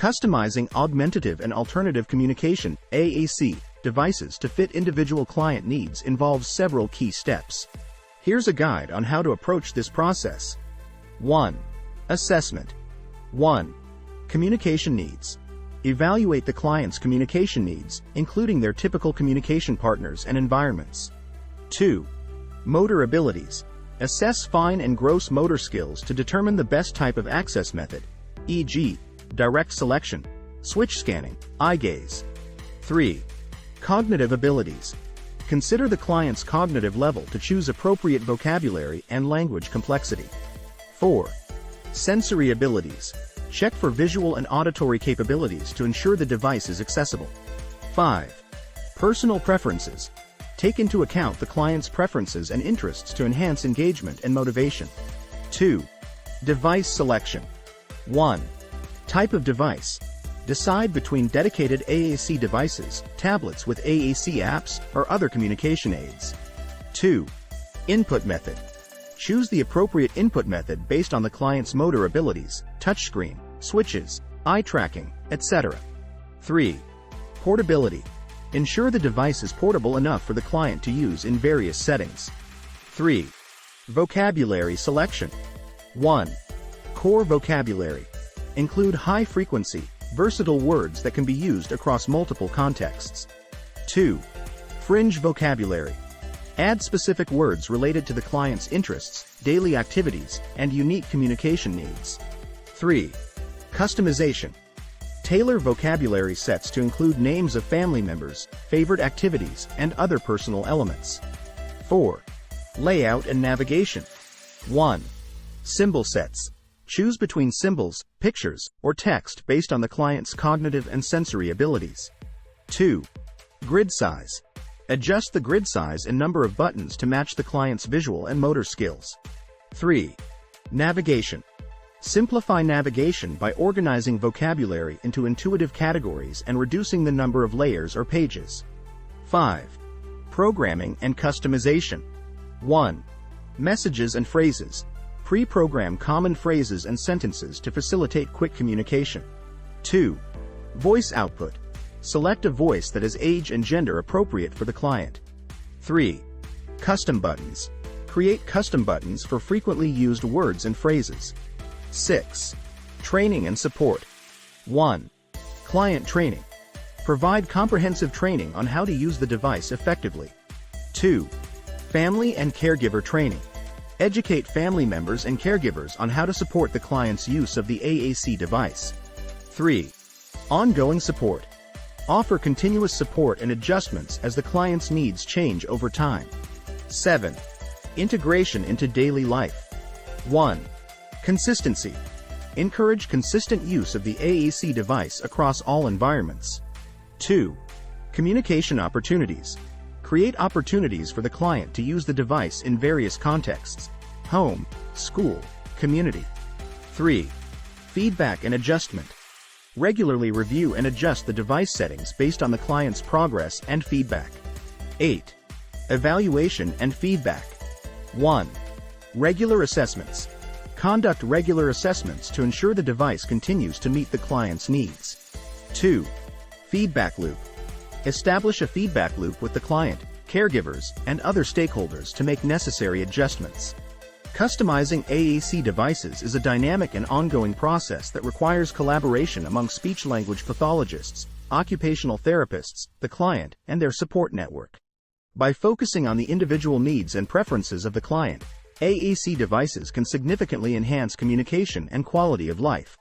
Customizing augmentative and alternative communication AAC devices to fit individual client needs involves several key steps. Here's a guide on how to approach this process. 1. Assessment. 1. Communication needs. Evaluate the client's communication needs, including their typical communication partners and environments. 2. Motor abilities. Assess fine and gross motor skills to determine the best type of access method, e.g., direct selection, switch scanning, eye gaze. 3. Cognitive abilities. Consider the client's cognitive level to choose appropriate vocabulary and language complexity. 4. Sensory abilities. Check for visual and auditory capabilities to ensure the device is accessible. 5. Personal preferences. Take into account the client's preferences and interests to enhance engagement and motivation. 2. Device selection. 1. Type of device. Decide between dedicated AAC devices, tablets with AAC apps, or other communication aids. 2. Input method. Choose the appropriate input method based on the client's motor abilities, touchscreen, switches, eye tracking, etc. 3. Portability. Ensure the device is portable enough for the client to use in various settings. 3. Vocabulary selection. 1. Core vocabulary. Include high-frequency, versatile words that can be used across multiple contexts. 2. Fringe vocabulary. Add specific words related to the client's interests, daily activities, and unique communication needs. 3. Customization. Tailor vocabulary sets to include names of family members, favorite activities, and other personal elements. 4. Layout and navigation. 1. Symbol sets. Choose between symbols, pictures, or text based on the client's cognitive and sensory abilities. 2. Grid size. Adjust the grid size and number of buttons to match the client's visual and motor skills. 3. Navigation. Simplify navigation by organizing vocabulary into intuitive categories and reducing the number of layers or pages. 5. Programming and customization. 1. Messages and phrases. Pre-program common phrases and sentences to facilitate quick communication. 2. Voice output. Select a voice that is age and gender appropriate for the client. 3. Custom buttons. Create custom buttons for frequently used words and phrases. 6. Training and support. 1. Client training. Provide comprehensive training on how to use the device effectively. 2. Family and caregiver training. Educate family members and caregivers on how to support the client's use of the AAC device. 3. Ongoing support. Offer continuous support and adjustments as the client's needs change over time. 7. Integration into daily life. 1. Consistency. Encourage consistent use of the AAC device across all environments. 2. Communication opportunities. Create opportunities for the client to use the device in various contexts: home, school, community. 3. Feedback and adjustment. Regularly review and adjust the device settings based on the client's progress and feedback. 8. Evaluation and feedback. 1. Regular assessments. Conduct regular assessments to ensure the device continues to meet the client's needs. 2. Feedback loop. Establish a feedback loop with the client, caregivers, and other stakeholders to make necessary adjustments. Customizing AAC devices is a dynamic and ongoing process that requires collaboration among speech-language pathologists, occupational therapists, the client, and their support network. By focusing on the individual needs and preferences of the client, AAC devices can significantly enhance communication and quality of life.